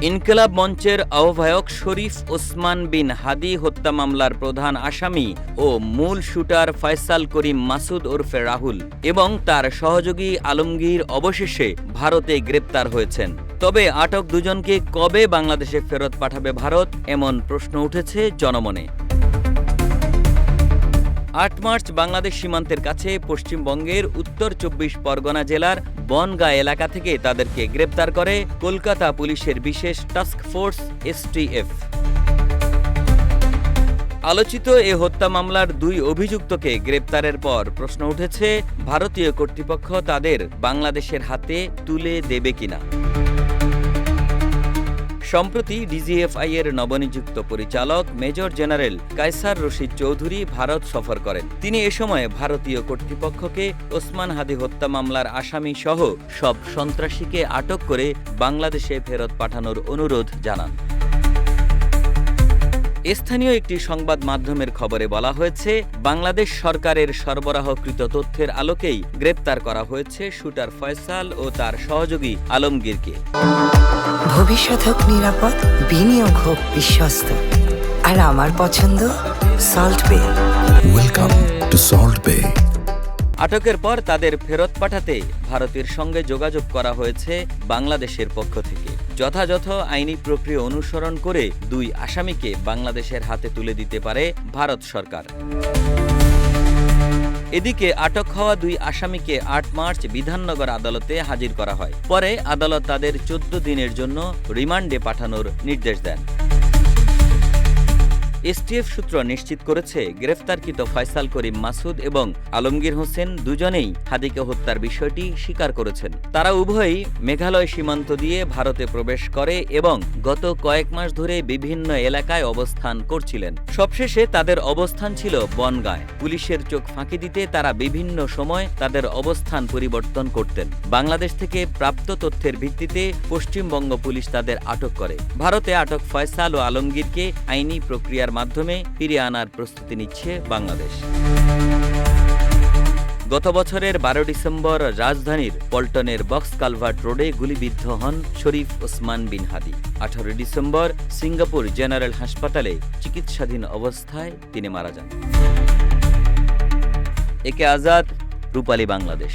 ইনকিলাব মঞ্চের আহ্বায়ক শরীফ ওসমান বিন হাদি হত্যা মামলার প্রধান আসামি ও মূল শুটার ফয়সাল করিম মাসুদ ওরফে রাহুল এবং তার সহযোগী আলমগীর অবশেষে ভারতে গ্রেপ্তার হয়েছেন। তবে আটক দুজনকে কবে বাংলাদেশে ফেরত পাঠাবে ভারত, এমন প্রশ্ন উঠেছে জনমনে। ৮ মার্চ বাংলাদেশ সীমান্তের কাছে পশ্চিমবঙ্গের উত্তর ২৪ পরগনা জেলার বনগাঁ এলাকা থেকে তাদেরকে গ্রেপ্তার করে কলকাতা পুলিশের বিশেষ টাস্ক ফোর্স STF। আলোচিত এ হত্যা মামলার ২ অভিযুক্তকে গ্রেপ্তারের পর প্রশ্ন উঠেছে ভারতীয় কর্তৃপক্ষ তাদের বাংলাদেশের হাতে তুলে দেবে কিনা। সম্প্রতি DGFI এর নবনিযুক্ত পরিচালক মেজর জেনারেল কায়সার রশিদ চৌধুরী ভারত সফর করেন। তিনি এ সময় ভারতীয় কর্তৃপক্ষকে ওসমান হাদি হত্যা মামলার আসামি সহ সব সন্ত্রাসীকে আটক করে বাংলাদেশে ফেরত পাঠানোর অনুরোধ জানান। স্থানীয় একটি সংবাদ মাধ্যমের খবরে বলা হয়েছে, বাংলাদেশ সরকারের সরবরাহকৃত তথ্যের আলোকেই গ্রেপ্তার করা হয়েছে শুটার ফয়সাল ও তার সহযোগী আলমগীরকে। ভবিষ্যৎ হোক নিরাপদ, বিনিয়োগ হোক বিশ্বস্ত, আর আমার পছন্দ সল্ট বে। ওয়েলকাম টু সল্ট বে। আটকের পর তাদের ফেরত পাঠাতে ভারতের সঙ্গে যোগাযোগ করা হয়েছে বাংলাদেশের পক্ষ থেকে। যথাযথ আইনি প্রক্রিয়া অনুসরণ করে ২ আসামিকে বাংলাদেশের হাতে তুলে দিতে পারে ভারত সরকার। এদিকে আটক হওয়া ২ আসামিকে ৮ মার্চ বিধাননগর আদালতে হাজির করা হয়। পরে আদালত তাদের ১৪ দিনের জন্য রিমান্ডে পাঠানোর নির্দেশ দেন। STF সূত্র নিশ্চিত করেছে, গ্রেফতারকৃত ফয়সাল করিম মাসুদ এবং আলমগীর হোসেন দুজনেই হাদিকে হত্যার বিষয়টি স্বীকার করেছেন। তারা উভয়ই মেঘালয় সীমান্ত দিয়ে ভারতে প্রবেশ করে এবং গত কয়েক মাস ধরে বিভিন্ন এলাকায় অবস্থান করছিলেন। সবশেষে তাদের অবস্থান ছিল বনগাঁয়। পুলিশের চোখ ফাঁকি দিতে তারা বিভিন্ন সময় তাদের অবস্থান পরিবর্তন করতেন। বাংলাদেশ থেকে প্রাপ্ত তথ্যের ভিত্তিতে পশ্চিমবঙ্গ পুলিশ তাদের আটক করে। ভারতে আটক ফয়সাল ও আলমগীরকে আইনি প্রক্রিয়ার মাধ্যমে ফিরিয়ে আনার প্রস্তুতি নিচ্ছে বাংলাদেশ। গত বছরের ১২ ডিসেম্বর রাজধানীর পল্টনের বক্স কালভার্ট রোডে গুলিবিদ্ধ হন শরীফ ওসমান বিন হাদি। ১৮ ডিসেম্বর সিঙ্গাপুর জেনারেল হাসপাতালে চিকিৎসাধীন অবস্থায় তিনি মারা যান। একে আজাদ, রূপালী বাংলাদেশ।